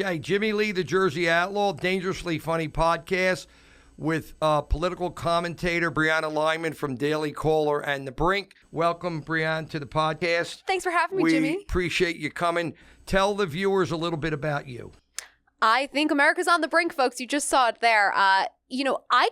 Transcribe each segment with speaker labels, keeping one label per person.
Speaker 1: Okay, Jimmie Lee, the Jersey Outlaw, dangerously funny podcast with political commentator Brianna Lyman from Daily Caller and The Brink. Welcome, Brianna, to the podcast.
Speaker 2: Thanks for having me, Jimmie.
Speaker 1: We appreciate you coming. Tell the viewers a little bit about you.
Speaker 2: I think America's on the brink, folks. You just saw it there. I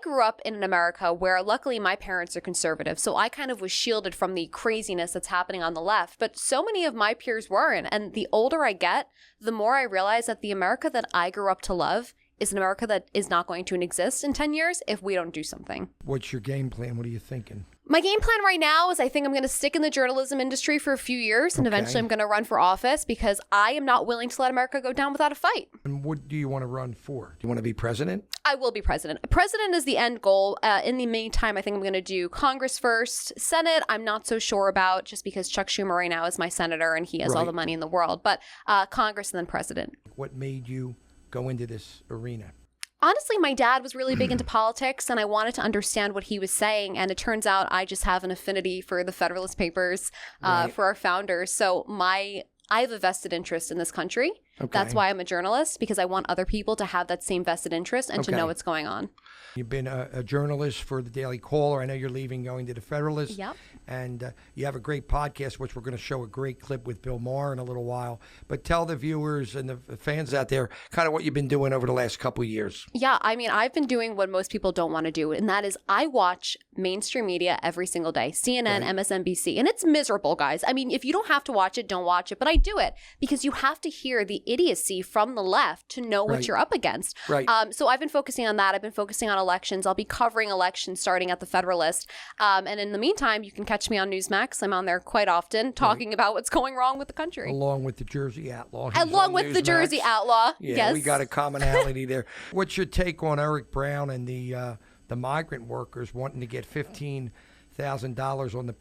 Speaker 2: grew up in an America where luckily my parents are conservative, so I kind of was shielded from the craziness that's happening on the left. But so many of my peers weren't. And the older I get, the more I realize that the America that I grew up to love is an America that is not going to exist in 10 years if we don't do something.
Speaker 1: What's your game plan? What are you thinking?
Speaker 2: My game plan right now is I think I'm going to stick in the journalism industry for a few years, and eventually I'm going to run for office because I am not willing to let America go down without a fight.
Speaker 1: And what do you want to run for? Do you want to be president?
Speaker 2: I will be president. President is the end goal. In the meantime, I think I'm going to do Congress first. Senate, I'm not so sure about just because Chuck Schumer right now is my senator and he has all the money in the world. But Congress and then president.
Speaker 1: What made you go into this arena?
Speaker 2: Honestly, my dad was really big into politics, and I wanted to understand what he was saying. And it turns out I just have an affinity for the Federalist Papers, for our founders. So I have a vested interest in this country. Okay. That's why I'm a journalist, because I want other people to have that same vested interest and to know what's going on.
Speaker 1: You've been a journalist for the Daily Caller. I know you're leaving, going to the Federalist.
Speaker 2: Yep.
Speaker 1: And you have a great podcast, which we're going to show a great clip with Bill Maher in a little while. But tell the viewers and the fans out there kind of what you've been doing over the last couple of years.
Speaker 2: Yeah, I mean, I've been doing what most people don't want to do, and that is I watch mainstream media every single day, CNN, MSNBC, and it's miserable, guys. I mean, if you don't have to watch it, don't watch it, but I do it because you have to hear the idiocy from the left to know what you're up against.
Speaker 1: Right.
Speaker 2: So I've been focusing on that. I've been focusing on elections. I'll be covering elections starting at the Federalist. And in the meantime, you can catch me on Newsmax. I'm on there quite often talking about what's going wrong with the country.
Speaker 1: Along with the Jersey Outlaw.
Speaker 2: Along with the Jersey Outlaw.
Speaker 1: Yeah,
Speaker 2: yes.
Speaker 1: We got a commonality there. What's your take on Eric Brown and the migrant workers wanting to get $15,000 on the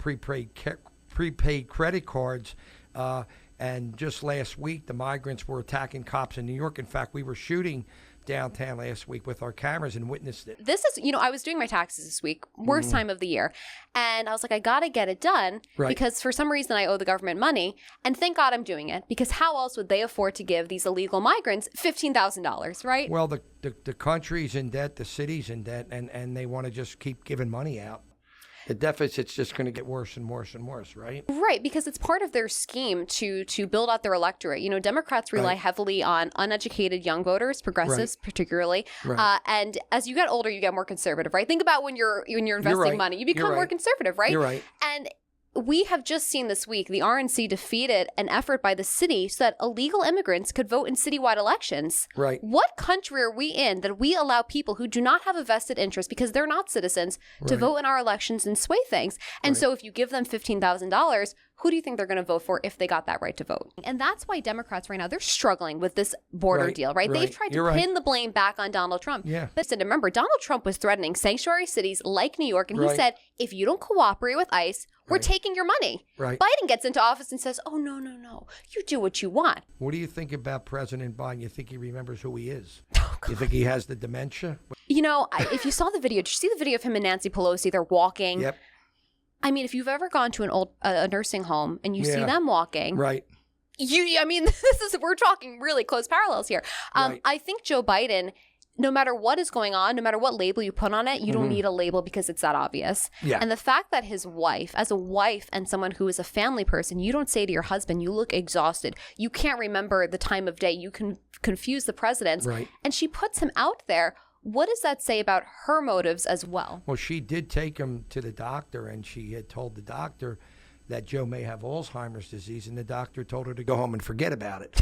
Speaker 1: prepaid credit cards? And just last week, the migrants were attacking cops in New York. In fact, we were shooting downtown last week with our cameras and witnessed it.
Speaker 2: This is, I was doing my taxes this week, worst time of the year. And I was like, I got to get it done because for some reason I owe the government money. And thank God I'm doing it because how else would they afford to give these illegal migrants $15,000, right?
Speaker 1: Well, the country's in debt, the city's in debt, and they want to just keep giving money out. The deficit's just going to get worse and worse and worse, right?
Speaker 2: Right, because it's part of their scheme to build out their electorate. Democrats rely heavily on uneducated young voters, progressives particularly. Right. And as you get older, you get more conservative, right? Think about when you're investing money. You become more conservative, right?
Speaker 1: You're right.
Speaker 2: And we have just seen this week the RNC defeated an effort by the city so that illegal immigrants could vote in citywide elections.
Speaker 1: Right.
Speaker 2: What country are we in that we allow people who do not have a vested interest because they're not citizens to vote in our elections and sway things? And so if you give them $15,000, who do you think they're going to vote for if they got that right to vote? And that's why Democrats right now, they're struggling with this border deal, right? They've tried to pin the blame back on Donald Trump.
Speaker 1: Yeah.
Speaker 2: But remember, Donald Trump was threatening sanctuary cities like New York, and he said, if you don't cooperate with ICE, we're taking your money.
Speaker 1: Right.
Speaker 2: Biden gets into office and says, oh, no. You do what you want.
Speaker 1: What do you think about President Biden? You think he remembers who he is? You think he has the dementia?
Speaker 2: If you saw the video, did you see the video of him and Nancy Pelosi? They're walking.
Speaker 1: Yep.
Speaker 2: I mean, if you've ever gone to a nursing home and you see them walking.
Speaker 1: Right.
Speaker 2: We're talking really close parallels here. I think Joe Biden, no matter what is going on, no matter what label you put on it, you don't need a label because it's that obvious.
Speaker 1: Yeah.
Speaker 2: And the fact that his wife, as a wife and someone who is a family person, you don't say to your husband, you look exhausted. You can't remember the time of day. You can confuse the presidents.
Speaker 1: Right.
Speaker 2: And she puts him out there. What does that say about her motives as well?
Speaker 1: Well, she did take him to the doctor, and she had told the doctor that Joe may have Alzheimer's disease, and the doctor told her to go home and forget about it.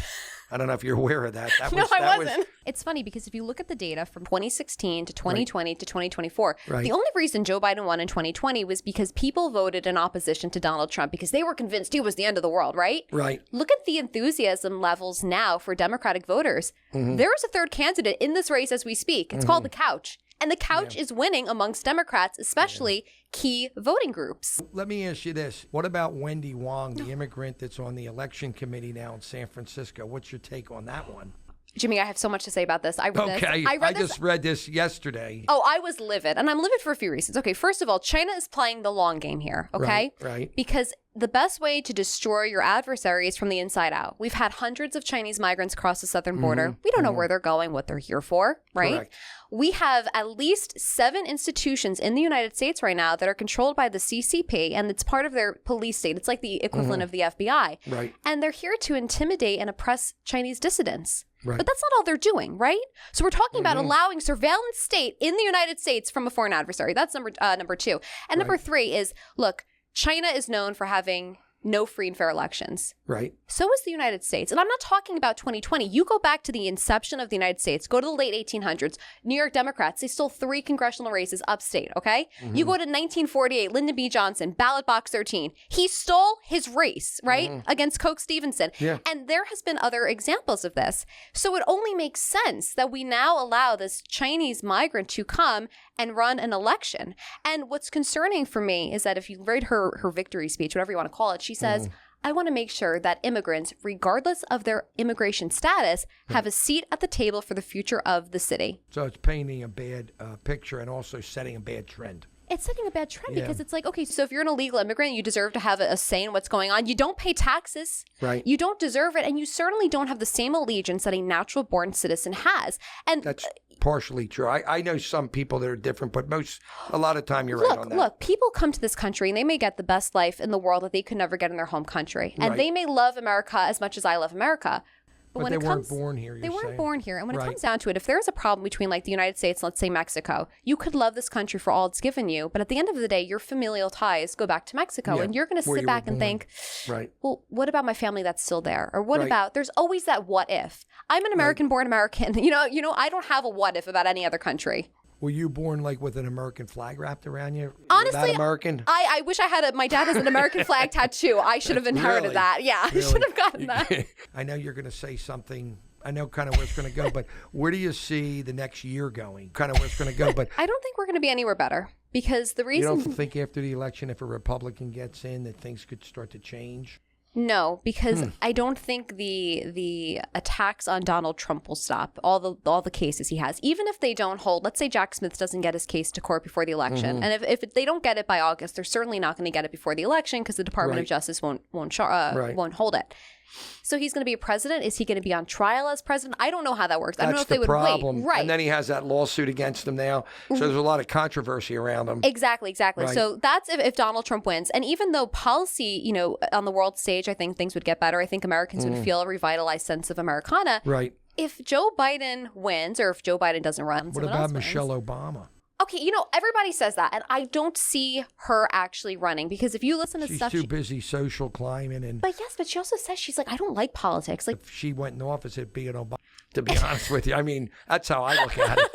Speaker 1: I don't know if you're aware of that.
Speaker 2: No, I wasn't. It's funny because if you look at the data from 2016 to 2020 to 2024, the only reason Joe Biden won in 2020 was because people voted in opposition to Donald Trump because they were convinced he was the end of the world, right?
Speaker 1: Right.
Speaker 2: Look at the enthusiasm levels now for Democratic voters. There is a third candidate in this race as we speak. It's called the couch. And the couch is winning amongst Democrats, especially key voting groups.
Speaker 1: Let me ask you this. What about Wendy Wong, the immigrant that's on the election committee now in San Francisco? What's your take on that one?
Speaker 2: Jimmie, I have so much to say about this. I read
Speaker 1: Okay,
Speaker 2: this.
Speaker 1: I just read this yesterday.
Speaker 2: Oh, I was livid. And I'm livid for a few reasons. Okay, first of all, China is playing the long game here, okay?
Speaker 1: Right.
Speaker 2: Because the best way to destroy your adversary is from the inside out. We've had hundreds of Chinese migrants cross the southern border. We don't know where they're going, what they're here for, right?
Speaker 1: Correct.
Speaker 2: We have at least 7 institutions in the United States right now that are controlled by the CCP, and it's part of their police state. It's like the equivalent of the FBI.
Speaker 1: Right.
Speaker 2: And they're here to intimidate and oppress Chinese dissidents.
Speaker 1: Right.
Speaker 2: But that's not all they're doing, right? So we're talking about allowing surveillance state in the United States from a foreign adversary. That's number 2. And number 3 is, look, China is known for having no free and fair elections.
Speaker 1: Right.
Speaker 2: So is the United States. And I'm not talking about 2020. You go back to the inception of the United States, go to the late 1800s, New York Democrats, they stole 3 congressional races upstate, okay? You go to 1948, Lyndon B. Johnson, ballot box 13. He stole his race, right? Against Coke Stevenson.
Speaker 1: Yeah.
Speaker 2: And there has been other examples of this. So it only makes sense that we now allow this Chinese migrant to come and run an election. And what's concerning for me is that if you read her victory speech, whatever you want to call it, she says, I want to make sure that immigrants, regardless of their immigration status, have a seat at the table for the future of the city.
Speaker 1: So it's painting a bad picture and also setting a bad trend.
Speaker 2: It's setting a bad trend because it's like, okay, so if you're an illegal immigrant, you deserve to have a say in what's going on. You don't pay taxes.
Speaker 1: Right.
Speaker 2: You don't deserve it. And you certainly don't have the same allegiance that a natural born citizen has. And
Speaker 1: That's partially true. I know some people that are different, but a lot of time you're right on that.
Speaker 2: Look, people come to this country and they may get the best life in the world that they could never get in their home country. And they may love America as much as I love America.
Speaker 1: But
Speaker 2: when
Speaker 1: they
Speaker 2: it
Speaker 1: weren't
Speaker 2: comes,
Speaker 1: born here,
Speaker 2: They weren't
Speaker 1: saying.
Speaker 2: born here. And when it comes down to it, if there's a problem between like the United States and let's say Mexico, you could love this country for all it's given you. But at the end of the day, your familial ties go back to Mexico.
Speaker 1: Yeah,
Speaker 2: And you're going to
Speaker 1: where
Speaker 2: sit
Speaker 1: you
Speaker 2: back
Speaker 1: were
Speaker 2: and
Speaker 1: born.
Speaker 2: think,
Speaker 1: Right.
Speaker 2: well, what about my family that's still there? Or what
Speaker 1: Right.
Speaker 2: about, there's always that what if. I'm an American-born American. You know, I don't have a what if about any other country.
Speaker 1: Were you born like with an American flag wrapped around you?
Speaker 2: Honestly,
Speaker 1: That American?
Speaker 2: I wish I had my dad has an American flag tattoo. I should have inherited
Speaker 1: Really?
Speaker 2: that. Yeah, I should have gotten that.
Speaker 1: I know you're going to say something. I know kind of where it's going to go, but where do you see the next year going? Kind of where it's going to go, but
Speaker 2: I don't think we're going to be anywhere better because the
Speaker 1: you
Speaker 2: reason...
Speaker 1: don't think after the election, if a Republican gets in, that things could start to change?
Speaker 2: No, because I don't think the attacks on Donald Trump will stop. All the cases he has, even if they don't hold. Let's say Jack Smith doesn't get his case to court before the election, and if they don't get it by August, they're certainly not going to get it before the election because the Department of Justice won't hold it. So he's going to be a president. Is he going to be on trial as president? I don't know how that works. I don't know if they would
Speaker 1: problem.
Speaker 2: wait. Right.
Speaker 1: And then he has that lawsuit against him now. So there's a lot of controversy around him.
Speaker 2: Exactly.
Speaker 1: Right.
Speaker 2: So that's if Donald Trump wins. And even though policy, on the world stage, I think things would get better. I think Americans would feel a revitalized sense of Americana.
Speaker 1: Right.
Speaker 2: If Joe Biden wins or if Joe Biden doesn't run,
Speaker 1: What about Michelle Obama?
Speaker 2: Okay, everybody says that, and I don't see her actually running because if you listen to
Speaker 1: She's
Speaker 2: stuff,
Speaker 1: too busy social climbing, and
Speaker 2: But she also says she's like, I don't like politics. Like,
Speaker 1: if she went in office, it'd be an Obama. To be honest with you, I mean, that's how I look at it.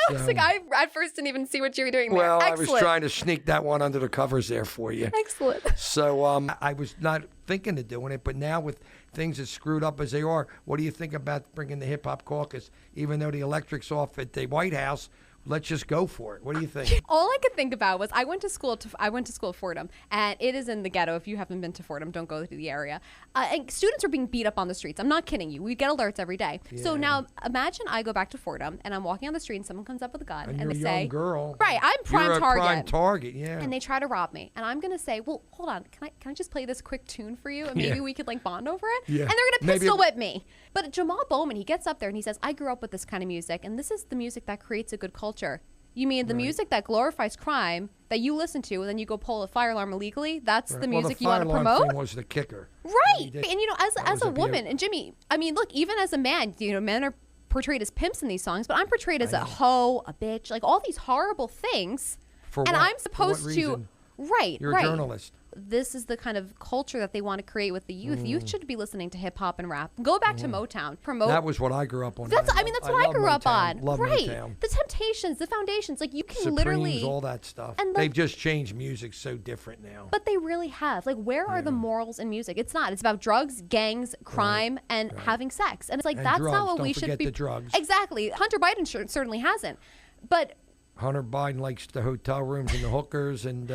Speaker 2: I was like, I at first didn't even see what you were doing there.
Speaker 1: Well,
Speaker 2: Excellent.
Speaker 1: I was trying to sneak that one under the covers there for you.
Speaker 2: Excellent.
Speaker 1: So I was not thinking of doing it, but now with things as screwed up as they are, what do you think about bringing the hip hop caucus? Even though the electric's off at the White House, let's just go for it. What do you think?
Speaker 3: All I could think about was I went to school at Fordham, and it is in the ghetto. If you haven't been to Fordham, don't go to the area. And students are being beat up on the streets. I'm not kidding you. We get alerts every day. So now imagine I go back to Fordham and I'm walking on the street and someone comes up with a gun
Speaker 1: And
Speaker 3: and
Speaker 1: you're
Speaker 3: they
Speaker 1: a
Speaker 3: say,
Speaker 1: young girl.
Speaker 3: "Right, I'm prime
Speaker 1: You're a
Speaker 3: target."
Speaker 1: prime target, yeah.
Speaker 3: And they try to rob me, and I'm gonna say, "Well, hold on, can I just play this quick tune for you, and maybe we could like bond over it?"
Speaker 1: Yeah.
Speaker 3: And they're gonna
Speaker 1: Maybe
Speaker 3: pistol whip me. But Jamal Bowman, he gets up there and he says, "I grew up with this kind of music, and this is the music that creates a good culture." You mean the music that glorifies crime that you listen to and then you go pull a fire alarm illegally? That's the music you want to
Speaker 1: Well, the fire alarm
Speaker 3: promote?
Speaker 1: thing was the kicker.
Speaker 2: Right.
Speaker 3: And as
Speaker 1: was
Speaker 3: a
Speaker 1: a
Speaker 3: woman, and Jimmie, I mean, look, even as a man, men are portrayed as pimps in these songs, but I'm portrayed as a hoe, a bitch, like all these horrible things.
Speaker 1: For
Speaker 3: and
Speaker 1: what?
Speaker 3: I'm supposed
Speaker 1: For what
Speaker 3: to
Speaker 1: reason?
Speaker 2: Right.
Speaker 1: You're
Speaker 2: right.
Speaker 1: a journalist.
Speaker 3: This is the kind of culture that they want to create with the youth. Youth should be listening to hip hop and rap. Go back to Motown. Promote.
Speaker 1: That was what I grew up on.
Speaker 3: That's what I
Speaker 1: love
Speaker 3: grew up
Speaker 1: Motown.
Speaker 3: on.
Speaker 1: Love
Speaker 3: Right.
Speaker 1: Motown.
Speaker 3: The Temptations, the Foundations. Like you can
Speaker 1: Supremes,
Speaker 3: literally
Speaker 1: all that stuff.
Speaker 3: and
Speaker 1: They've just changed music so different now.
Speaker 3: But they really have. Like, where are the morals in music? It's not. It's about drugs, gangs, crime, and having sex. And it's like,
Speaker 1: And
Speaker 3: that's
Speaker 1: drugs.
Speaker 3: not what
Speaker 1: Don't
Speaker 3: we should
Speaker 1: forget
Speaker 3: be.
Speaker 1: the drugs.
Speaker 3: Exactly. Hunter Biden certainly hasn't. But
Speaker 1: Hunter Biden likes the hotel rooms and the hookers and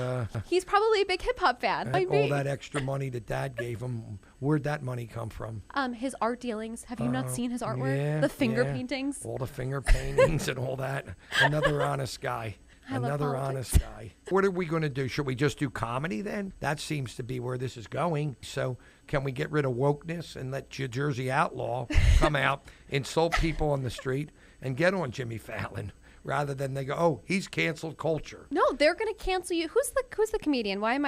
Speaker 3: He's probably a big hip hop fan. Like
Speaker 1: all
Speaker 3: me.
Speaker 1: that extra money that Dad gave him. Where'd that money come from?
Speaker 3: His art dealings. Have you not seen his artwork?
Speaker 1: Yeah,
Speaker 3: The finger
Speaker 1: yeah.
Speaker 3: paintings.
Speaker 1: All the finger paintings and all that. Another honest guy.
Speaker 3: I love
Speaker 1: Another
Speaker 3: politics.
Speaker 1: honest guy. What are we going to do? Should we just do comedy then? That seems to be where this is going. So can we get rid of wokeness and let Jersey Outlaw come out, insult people on the street, and get on Jimmy Fallon rather than they go, oh, he's canceled culture.
Speaker 3: No, they're gonna cancel you. Who's the comedian? Why am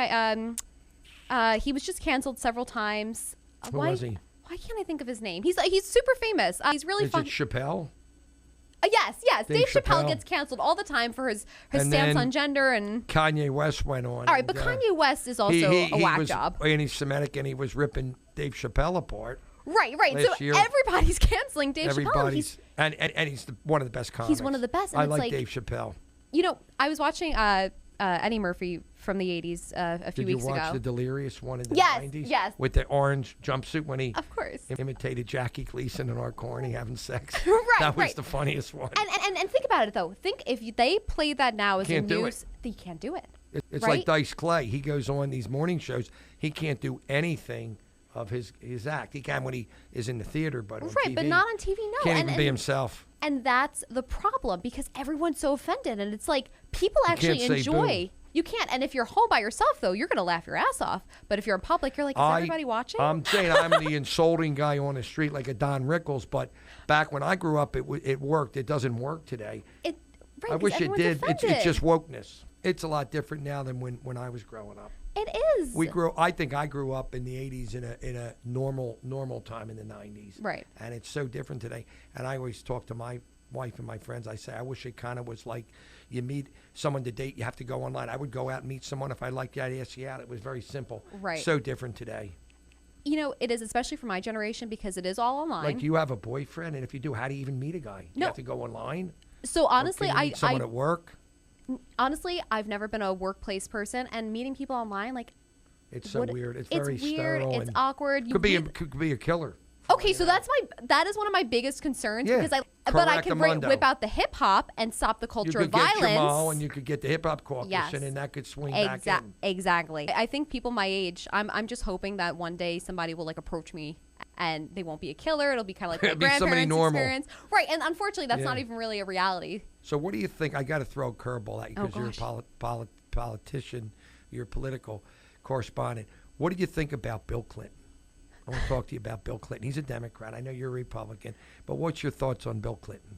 Speaker 3: I? He was just canceled several times.
Speaker 1: Who
Speaker 3: why
Speaker 1: was he?
Speaker 3: Why can't I think of his name? He's super famous. He's really
Speaker 1: Is
Speaker 3: fun.
Speaker 1: it Chappelle?
Speaker 3: Yes. Dave Chappelle
Speaker 1: Chappelle.
Speaker 3: gets canceled all the time for his
Speaker 1: And
Speaker 3: stance
Speaker 1: then
Speaker 3: on gender and.
Speaker 1: Kanye West went on.
Speaker 3: All right,
Speaker 1: and,
Speaker 3: but Kanye West is also a whack
Speaker 1: was
Speaker 3: job.
Speaker 1: anti-Semitic, and he was ripping Dave Chappelle apart.
Speaker 3: Right.
Speaker 1: last
Speaker 3: So
Speaker 1: year.
Speaker 3: everybody's canceling Dave Chappelle.
Speaker 1: Everybody's and he's one of the best comics.
Speaker 3: He's one of the best, and
Speaker 1: I
Speaker 3: it's
Speaker 1: like
Speaker 3: like-
Speaker 1: Dave Chappelle.
Speaker 3: You know, I was watching Eddie Murphy from the 80s a few
Speaker 1: Did you
Speaker 3: weeks
Speaker 1: watch
Speaker 3: ago.
Speaker 1: the Delirious one in the
Speaker 3: Yes,
Speaker 1: 90s?
Speaker 3: yes.
Speaker 1: With the orange jumpsuit when he
Speaker 3: Of course.
Speaker 1: imitated Jackie Gleason and Art Corney having sex.
Speaker 3: Right,
Speaker 1: That was
Speaker 3: right.
Speaker 1: the funniest one.
Speaker 3: And think about it though. Think if they played that now as a
Speaker 1: Can't do
Speaker 3: news, they can't do it.
Speaker 1: It's
Speaker 3: right?
Speaker 1: like Dice Clay. He goes on these morning shows. He can't do anything of his act. He can when he is in the theater, but on
Speaker 3: Right,
Speaker 1: TV,
Speaker 3: but not on TV. No,
Speaker 1: can't
Speaker 3: and,
Speaker 1: even be
Speaker 3: and,
Speaker 1: himself.
Speaker 3: and that's the problem because everyone's so offended, and it's like people actually
Speaker 1: can't say
Speaker 3: enjoy.
Speaker 1: boo.
Speaker 3: You can't, and if you're home by yourself though, you're gonna laugh your ass off. But if you're in public, you're like, is everybody watching?
Speaker 1: I'm saying I'm the insulting guy on the street like a Don Rickles, but back when I grew up, it worked. It doesn't work today.
Speaker 3: Right,
Speaker 1: I
Speaker 3: 'cause
Speaker 1: wish it
Speaker 3: everyone's
Speaker 1: did. It's
Speaker 3: offended.
Speaker 1: just wokeness. It's a lot different now than when I was growing up.
Speaker 3: It is.
Speaker 1: I think I grew up in the 80s in a normal time in the 90s.
Speaker 3: Right.
Speaker 1: And it's so different today. And I always talk to my wife and my friends. I say, I wish it kind of was like you meet someone to date, you have to go online. I would go out and meet someone. If I liked you, I'd ask you out. It was very simple.
Speaker 3: Right.
Speaker 1: So different today.
Speaker 3: You know, it is especially for my generation because it is all online.
Speaker 1: Like, do you have a boyfriend? And if you do, how do you even meet a guy? You
Speaker 3: No.
Speaker 1: have to go online?
Speaker 3: So honestly,
Speaker 1: Or can you meet someone
Speaker 3: I
Speaker 1: at work?
Speaker 3: honestly, I've never been a workplace person, and meeting people online, like,
Speaker 1: It's so weird. It's very
Speaker 3: weird.
Speaker 1: sterile.
Speaker 3: It's
Speaker 1: and
Speaker 3: awkward. You
Speaker 1: could be
Speaker 3: meet-
Speaker 1: could be a killer.
Speaker 3: Okay, so that is one of my biggest concerns
Speaker 1: Yeah,
Speaker 3: because but I can
Speaker 1: correctamundo.
Speaker 3: whip out the hip hop and stop the
Speaker 1: You
Speaker 3: culture
Speaker 1: could
Speaker 3: of
Speaker 1: get
Speaker 3: violence.
Speaker 1: Jamal and you could get the hip hop caucus,
Speaker 3: Yes.
Speaker 1: and then that could swing back in.
Speaker 3: Exactly. I think people my age, I'm just hoping that one day somebody will like approach me and they won't be a killer. It'll be kind of like my
Speaker 1: It'll be somebody
Speaker 3: grandparents'
Speaker 1: normal.
Speaker 3: experience. Right, and unfortunately that's not
Speaker 1: Yeah.
Speaker 3: even really a reality.
Speaker 1: So what do you think? I got to throw a curveball at you
Speaker 3: Oh,
Speaker 1: because you're a politician, you're a political correspondent. What do you think about Bill Clinton? I want to talk to you about Bill Clinton. He's a Democrat. I know you're a Republican, but what's your thoughts on Bill Clinton?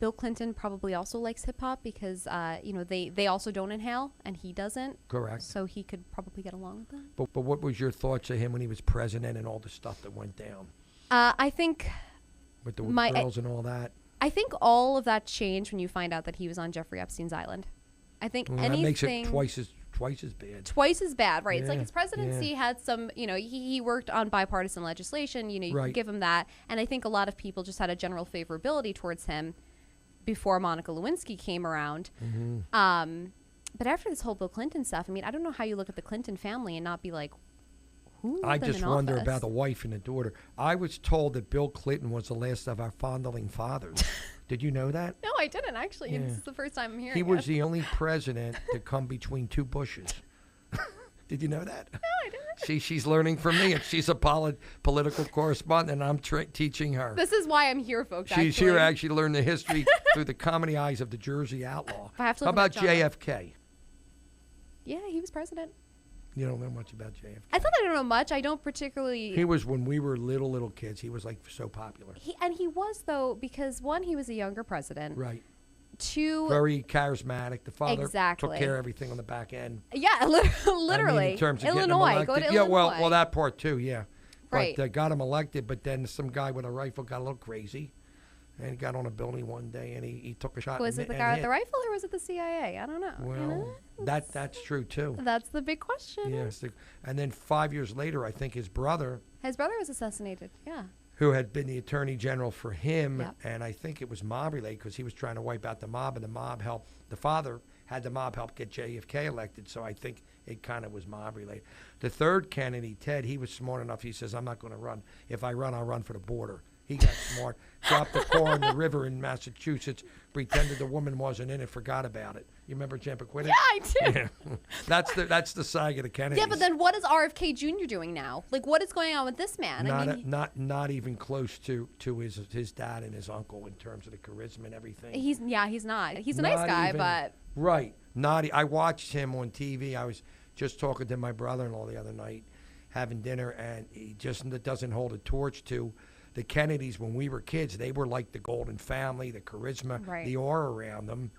Speaker 3: Bill Clinton probably also likes hip hop because they also don't inhale and he doesn't.
Speaker 1: Correct.
Speaker 3: So he could probably get along with that.
Speaker 1: But what was your thoughts of him when he was president and all the stuff that went down
Speaker 3: I think
Speaker 1: with the
Speaker 3: My-
Speaker 1: girls and all that?
Speaker 3: I think all of that changed when you find out that he was on Jeffrey Epstein's island. I think
Speaker 1: Well,
Speaker 3: anything
Speaker 1: that makes it twice as bad.
Speaker 3: twice as bad, right? It's like
Speaker 1: Yeah,
Speaker 3: his presidency had some, he worked on bipartisan legislation, you
Speaker 1: Right.
Speaker 3: can give him that. And I think a lot of people just had a general favorability towards him before Monica Lewinsky came around.
Speaker 1: Mm-hmm.
Speaker 3: But after this whole Bill Clinton stuff, I mean, I don't know how you look at the Clinton family and not be like, who
Speaker 1: I
Speaker 3: let them
Speaker 1: just
Speaker 3: in
Speaker 1: wonder
Speaker 3: office?
Speaker 1: about the wife and the daughter. I was told that Bill Clinton was the last of our fondling fathers. Did you know that?
Speaker 3: No, I didn't actually.
Speaker 1: Yeah.
Speaker 3: This is the first time I'm hearing
Speaker 1: He was
Speaker 3: it.
Speaker 1: the only president to come between two Bushes. Did you know that? No,
Speaker 3: I didn't.
Speaker 1: See, she's learning from me, and she's a political correspondent, and I'm teaching her.
Speaker 3: This is why I'm here, folks.
Speaker 1: She's here to actually learn the history through the comedy eyes of the Jersey Outlaw.
Speaker 3: I have to
Speaker 1: How
Speaker 3: look him up,
Speaker 1: about
Speaker 3: John.
Speaker 1: JFK?
Speaker 3: Yeah, he was president.
Speaker 1: You don't know much about JFK.
Speaker 3: I thought I don't know much. I don't particularly.
Speaker 1: He was, when we were little kids, he was like so popular.
Speaker 3: He was though because one, he was a younger president.
Speaker 1: Right.
Speaker 3: Two,
Speaker 1: Very charismatic. The father
Speaker 3: Exactly.
Speaker 1: took care of everything on the back end.
Speaker 3: yeah, literally.
Speaker 1: I mean, in terms of getting him
Speaker 3: Illinois, go
Speaker 1: elected.
Speaker 3: to
Speaker 1: Yeah,
Speaker 3: Illinois.
Speaker 1: well, that part too, yeah.
Speaker 3: Right.
Speaker 1: But got him elected, but then some guy with a rifle got a little crazy, and he got on a building one day, and he took a shot.
Speaker 3: Was it the guy with the rifle or was it the CIA? I don't know.
Speaker 1: Well, that's true too.
Speaker 3: That's the big question.
Speaker 1: Yes. And then 5 years later, I think his brother,
Speaker 3: His brother was assassinated. Yeah.
Speaker 1: who had been the attorney general for him,
Speaker 3: Yep.
Speaker 1: and I think it was mob related because he was trying to wipe out the mob, and the father had the mob help get JFK elected, so I think it kind of was mob related. The third Kennedy, Ted, he was smart enough. He says, I'm not going to run. If I run, I'll run for the border. He got smart. Dropped the car in the river in Massachusetts, pretended the woman wasn't in it, forgot about it. You remember Chappaquiddick?
Speaker 3: Yeah, I do.
Speaker 1: Yeah. That's the saga of the Kennedys.
Speaker 3: Yeah, but then what is RFK Jr. doing now? Like, what is going on with this man?
Speaker 1: Not even close to his dad and his uncle in terms of the charisma and everything.
Speaker 3: He's not. He's a nice guy, but
Speaker 1: right. I watched him on TV. I was just talking to my brother-in-law the other night, having dinner, and he just doesn't hold a torch to the Kennedys. When we were kids, they were like the golden family, the charisma,
Speaker 3: Right.
Speaker 1: the aura around them.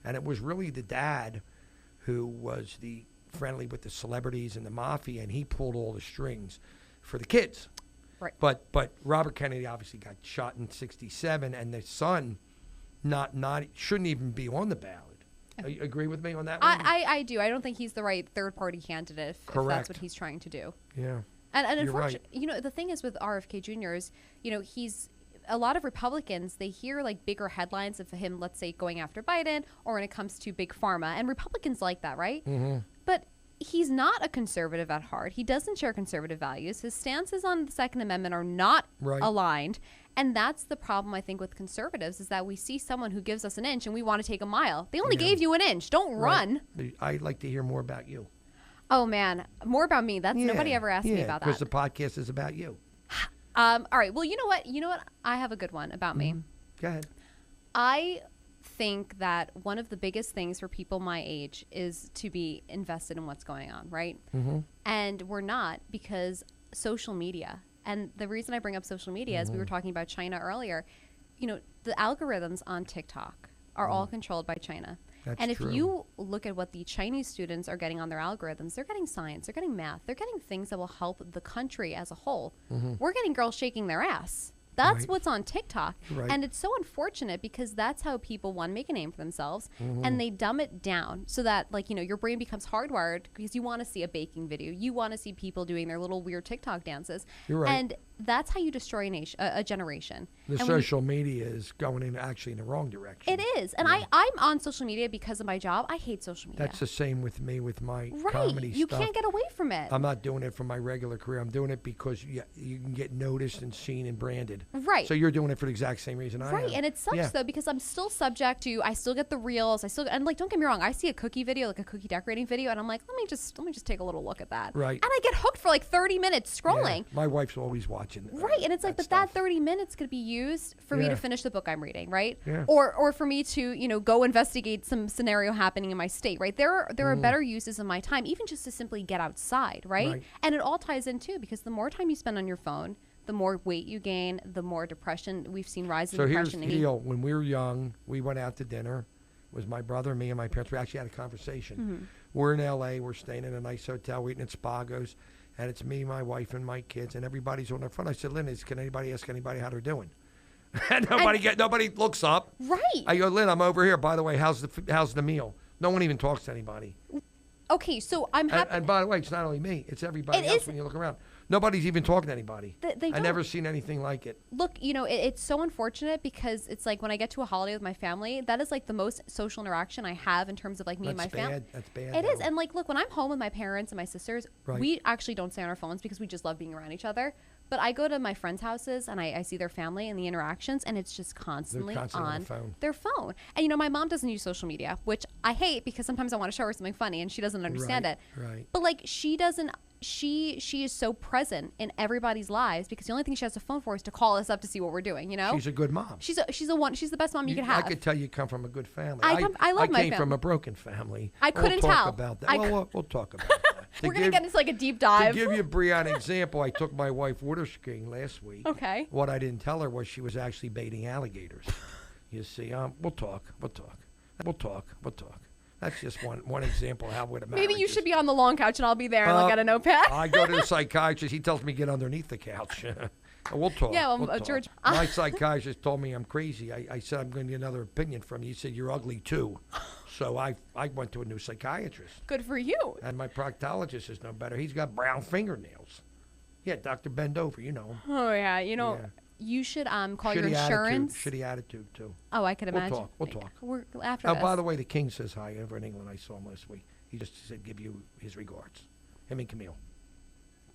Speaker 1: And it was really the dad who was the friendly with the celebrities and the mafia, and he pulled all the strings for the kids.
Speaker 3: Right.
Speaker 1: But Robert Kennedy obviously got shot in '67, and the son not shouldn't even be on the ballot. You agree with me on that one?
Speaker 3: I do. I don't think he's the right third-party candidate if that's what he's trying to do.
Speaker 1: Yeah.
Speaker 3: And
Speaker 1: You're right.
Speaker 3: unfortunately, the thing is with RFK Jr. is, he's a lot of Republicans, they hear like bigger headlines of him, let's say, going after Biden, or when it comes to big pharma, and Republicans like that, right? Mm-hmm. But he's not a conservative at heart. He doesn't share conservative values. His stances on the Second Amendment are not aligned. And that's the problem, I think, with conservatives, is that we see someone who gives us an inch and we want to take a mile. They only gave you an inch. Don't run.
Speaker 1: I'd like to hear more about you.
Speaker 3: Oh, man. More about me. Nobody ever asked me about that.
Speaker 1: Because the podcast is about you.
Speaker 3: All right. Well, you know what? I have a good one about me.
Speaker 1: Go ahead.
Speaker 3: I think that one of the biggest things for people my age is to be invested in what's going on, right? Mm-hmm. And we're not, because social media. And the reason I bring up social media is we were talking about China earlier. The algorithms on TikTok are all controlled by China.
Speaker 1: That's
Speaker 3: and if
Speaker 1: true.
Speaker 3: you look at what the Chinese students are getting on their algorithms, they're getting science, they're getting math, they're getting things that will help the country as a whole. We're getting girls shaking their ass. That's what's on TikTok.
Speaker 1: Right.
Speaker 3: And it's so unfortunate because that's how people, one, make a name for themselves, and they dumb it down so that, your brain becomes hardwired because you want to see a baking video. You want to see people doing their little weird TikTok dances.
Speaker 1: You're right.
Speaker 3: And that's how you destroy a generation.
Speaker 1: The social media is going in the wrong direction.
Speaker 3: It is. And I'm on social media because of my job. I hate social media.
Speaker 1: That's the same with me with my
Speaker 3: right.
Speaker 1: comedy
Speaker 3: You
Speaker 1: stuff.
Speaker 3: can't get away from it.
Speaker 1: I'm not doing it for my regular career. I'm doing it because you can get noticed and seen and branded.
Speaker 3: Right.
Speaker 1: So you're doing it for the exact same reason I am.
Speaker 3: Right, and it sucks though because I'm still subject to. I still get the reels. And don't get me wrong. I see a cookie video, like a cookie decorating video, and I'm like, let me just take a little look at that.
Speaker 1: Right.
Speaker 3: And I get hooked for like 30 minutes scrolling.
Speaker 1: Yeah. My wife's always watching.
Speaker 3: Right, and it's like, but
Speaker 1: stuff.
Speaker 3: that 30 minutes could be used for me to finish the book I'm reading, right?
Speaker 1: Yeah.
Speaker 3: Or for me to go investigate some scenario happening in my state, right? There are better uses of my time, even just to simply get outside, right? And it all ties in too, because the more time you spend on your phone, the more weight you gain, the more depression. We've seen rise in depression.
Speaker 1: So here's the deal. When we were young, we went out to dinner. It was my brother, me, and my parents. We actually had a conversation. Mm-hmm. We're in L.A. We're staying in a nice hotel. We're eating at Spago's. And it's me, my wife, and my kids. And everybody's on their phone. I said, Lynn, can anybody ask anybody how they're doing? And nobody looks up.
Speaker 3: Right.
Speaker 1: I go, Lynn, I'm over here. By the way, how's the meal? No one even talks to anybody.
Speaker 3: Okay, so I'm happy.
Speaker 1: And by the way, it's not only me. It's everybody else when you look around. Nobody's even talking to anybody. I've never seen anything like it.
Speaker 3: Look, it's so unfortunate because it's like when I get to a holiday with my family, that is like the most social interaction I have in terms of like me and my family.
Speaker 1: That's bad.
Speaker 3: It is. And look, when I'm home with my parents and my sisters,
Speaker 1: Right.
Speaker 3: we actually don't stay on our phones because we just love being around each other. But I go to my friends' houses and I see their family and the interactions, and it's just constantly on their phone. And, my mom doesn't use social media, which I hate because sometimes I want to show her something funny and she doesn't understand it.
Speaker 1: Right.
Speaker 3: But she doesn't. She is so present in everybody's lives because the only thing she has a phone for is to call us up to see what we're doing. She's
Speaker 1: a good mom.
Speaker 3: She's the best mom you could have.
Speaker 1: I could tell you come from a good family.
Speaker 3: I love my family.
Speaker 1: I came from a broken family.
Speaker 3: I couldn't
Speaker 1: tell.
Speaker 3: tell.
Speaker 1: We'll talk about that. We'll talk about that.
Speaker 3: We're gonna get into a deep dive.
Speaker 1: To give you, Brianna, an example, I took my wife water skiing last week.
Speaker 3: Okay.
Speaker 1: What I didn't tell her was she was actually baiting alligators. You see, we'll talk. That's just one example of how would a marriage
Speaker 3: Maybe you
Speaker 1: is.
Speaker 3: should be on the long couch and I'll be there and I'll get a notepad.
Speaker 1: I go to the psychiatrist. He tells me get underneath the couch. We'll talk.
Speaker 3: Yeah,
Speaker 1: we'll talk.
Speaker 3: George.
Speaker 1: My psychiatrist told me I'm crazy. I said I'm going to get another opinion from you. He said you're ugly too. So I went to a new psychiatrist.
Speaker 3: Good for you.
Speaker 1: And my proctologist is no better. He's got brown fingernails. Yeah, Dr. Bendover, you know him.
Speaker 3: Oh yeah, you should call your
Speaker 1: Shitty
Speaker 3: insurance.
Speaker 1: Shitty attitude too.
Speaker 3: Oh, I could imagine.
Speaker 1: We'll talk.
Speaker 3: We're after
Speaker 1: Oh,
Speaker 3: this.
Speaker 1: by the way, the King says hi over in England. I saw him last week. He just said give you his regards. Him and Camille.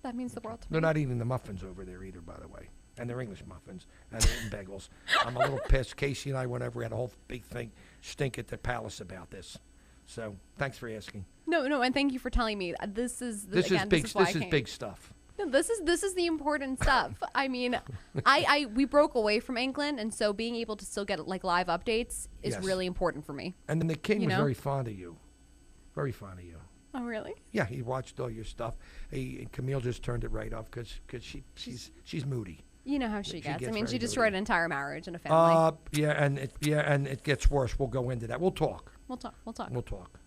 Speaker 3: That means the world to me.
Speaker 1: They're not eating the muffins over there either, by the way. And they're English muffins and they're eating bagels. I'm a little pissed. Casey and I went over. We had a whole big thing stink at the palace about this. So thanks for asking.
Speaker 3: No, and thank you for telling me. This is
Speaker 1: big. This is big stuff.
Speaker 3: No, this is the important stuff. I mean, we broke away from England, and so being able to still get like live updates is really important for me.
Speaker 1: And then the king was very fond of you, very fond of you.
Speaker 3: Oh, really?
Speaker 1: Yeah, he watched all your stuff. Camille just turned it right off because she's moody.
Speaker 3: You know how she gets. I mean, she destroyed an entire marriage and a family.
Speaker 1: And it gets worse. We'll go into that. We'll talk.
Speaker 3: We'll talk.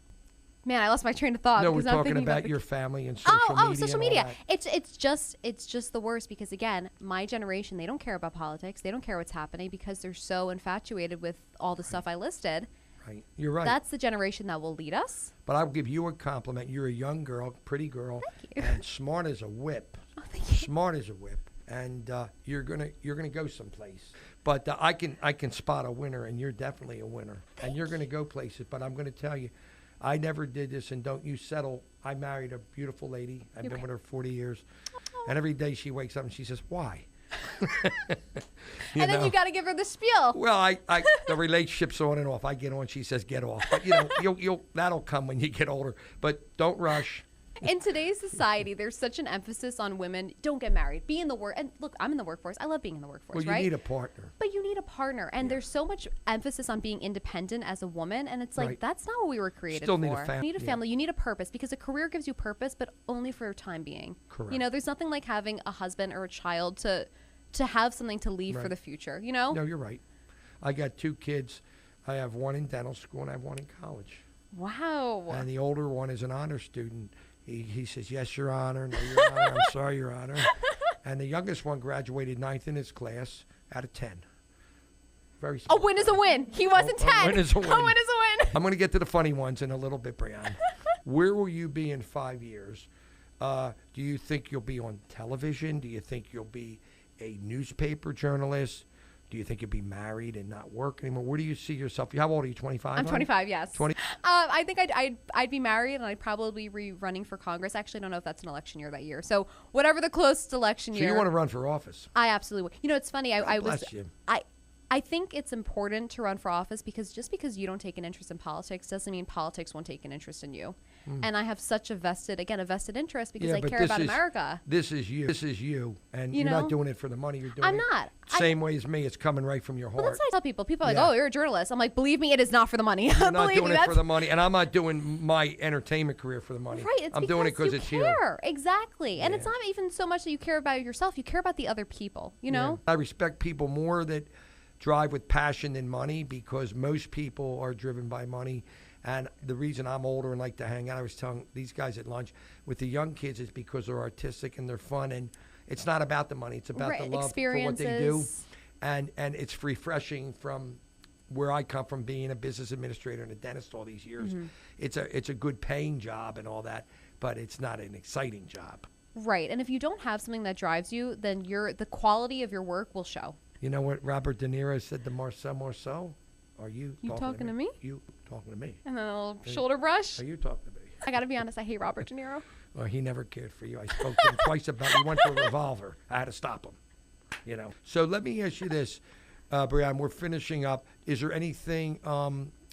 Speaker 2: Man, I lost my train of thought.
Speaker 1: No, we're talking about your family and social media.
Speaker 2: Oh, social media. It's just the worst because again, my generation, they don't care about politics. They don't care what's happening because they're so infatuated with all the stuff I listed.
Speaker 1: Right. You're right.
Speaker 2: That's the generation that will lead us.
Speaker 1: But I'll give you a compliment. You're a young girl, pretty girl,
Speaker 2: Thank you.
Speaker 1: and smart as a whip.
Speaker 2: Oh, thank you.
Speaker 1: Smart as a whip. And you're gonna go someplace. But I can spot a winner, and you're definitely a winner. And you're gonna go places. But I'm gonna tell you, I never did this, and don't you settle. I married a beautiful lady. I've been with her 40 years. And every day she wakes up and she says, why?
Speaker 2: And then you got to give her the spiel.
Speaker 1: Well, the relationship's on and off. I get on, she says, get off. But, you'll that'll come when you get older. But don't rush.
Speaker 2: In today's society, there's such an emphasis on women. Don't get married. Be in the work. And look, I'm in the workforce. I love being in the workforce,
Speaker 1: right? Well, you need a partner.
Speaker 2: But you need a partner. And there's so much emphasis on being independent as a woman. And it's like, that's not what we were created for.
Speaker 1: Need a family.
Speaker 2: You need a family. You need a purpose because a career gives you purpose, but only for a time being.
Speaker 1: Correct.
Speaker 2: There's nothing like having a husband or a child to have something to leave for the future, No,
Speaker 1: you're right. I got 2 kids. I have one in dental school and I have one in college.
Speaker 2: Wow.
Speaker 1: And the older one is an honor student. He says, yes, Your Honor. No, Your Honor. I'm sorry, Your Honor. And the youngest one graduated 9th in his class out of 10. Very smart.
Speaker 2: A win is a win. He wasn't 10.
Speaker 1: A win is a win.
Speaker 2: A win is a win.
Speaker 1: I'm going to get to the funny ones in a little bit, Brianna. Where will you be in 5 years? Do you think you'll be on television? Do you think you'll be a newspaper journalist? Do you think you'll be married and not work anymore? Where do you see yourself? How old are you, 25?
Speaker 2: I'm 25, yes.
Speaker 1: 20.
Speaker 2: I think I'd be married and I'd probably be running for Congress. Actually, I don't know if that's an election year that year. So whatever the closest election year.
Speaker 1: So you want to run for office?
Speaker 2: I absolutely would. It's funny.
Speaker 1: Bless you.
Speaker 2: I think it's important to run for office because just because you don't take an interest in politics doesn't mean politics won't take an interest in you. And I have such a vested interest because I care about America.
Speaker 1: This is you. And you're not doing it for the money. You're doing
Speaker 2: I'm not.
Speaker 1: Same way as me. It's coming right from your heart.
Speaker 2: Well, that's what I tell people. People are like, oh, you're a journalist. I'm like, believe me, it is not for the money.
Speaker 1: You're not doing it for the money. And I'm not doing my entertainment career for the money.
Speaker 2: Right.
Speaker 1: I'm doing it because it's here.
Speaker 2: Exactly. And it's not even so much that you care about yourself. You care about the other people, know?
Speaker 1: I respect people more that drive with passion than money because most people are driven by money. And the reason I'm older and like to hang out, I was telling these guys at lunch, with the young kids is because they're artistic and they're fun. And it's not about the money. It's about the love for what they do. And it's refreshing from where I come from, being a business administrator and a dentist all these years. It's a good paying job and all that, but it's not an exciting job.
Speaker 2: Right. And if you don't have something that drives you, then the quality of your work will show.
Speaker 1: You know what Robert De Niro said to Marcel? Are you
Speaker 2: talking to me?
Speaker 1: You talking to me.
Speaker 2: And then a little shoulder brush.
Speaker 1: Are you talking to me?
Speaker 2: I got to be honest, I hate Robert De Niro.
Speaker 1: Well, he never cared for you. I spoke to him twice about he went for a revolver. I had to stop him. So let me ask you this, Brianna, we're finishing up. Is there anything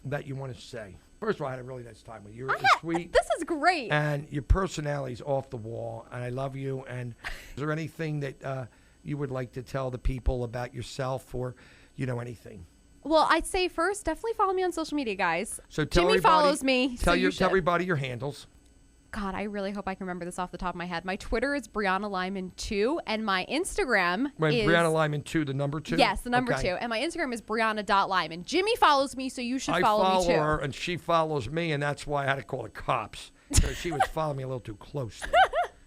Speaker 1: that you want to say? First of all, I had a really nice time with you. You're sweet.
Speaker 2: This is great.
Speaker 1: And your personality's off the wall, and I love you. And is there anything that you would like to tell the people about yourself or, anything?
Speaker 2: Well, I'd say first, definitely follow me on social media, guys.
Speaker 1: So tell
Speaker 2: Jimmie follows me.
Speaker 1: Tell everybody your handles.
Speaker 2: God, I really hope I can remember this off the top of my head. My Twitter is Brianna Lyman 2, and my Instagram is
Speaker 1: Brianna Lyman 2, the number 2.
Speaker 2: Yes, the number 2, and my Instagram is Brianna.Lyman. Jimmie follows me, so you should follow me too.
Speaker 1: I follow her, and she follows me, and that's why I had to call the cops because she was following me a little too closely.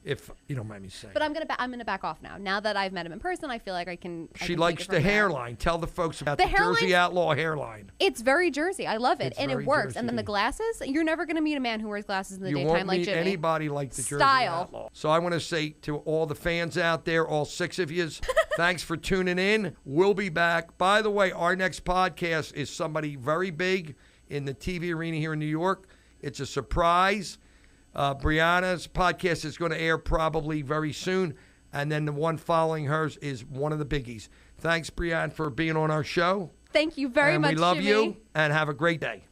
Speaker 1: If you don't mind me saying.
Speaker 2: But I'm gonna back off now. Now that I've met him in person, I feel like I can.
Speaker 1: She likes the hairline. Tell the folks about the Jersey Outlaw hairline.
Speaker 2: It's very Jersey. I love it, and it works. Jersey. And then the glasses. You're never gonna meet a man who wears glasses in the daytime like Jimmie. You won't meet anybody
Speaker 1: like the Jersey Outlaw. So I want to say to all the fans out there, all 6 of you, thanks for tuning in. We'll be back. By the way, our next podcast is somebody very big in the TV arena here in New York. It's a surprise. Brianna's podcast is going to air probably very soon. and then the one following hers is one of the biggies. Thanks, Brianna, for being on our show.
Speaker 3: Thank you very much,
Speaker 1: we love
Speaker 3: Jimmie.
Speaker 1: you, and have a great day.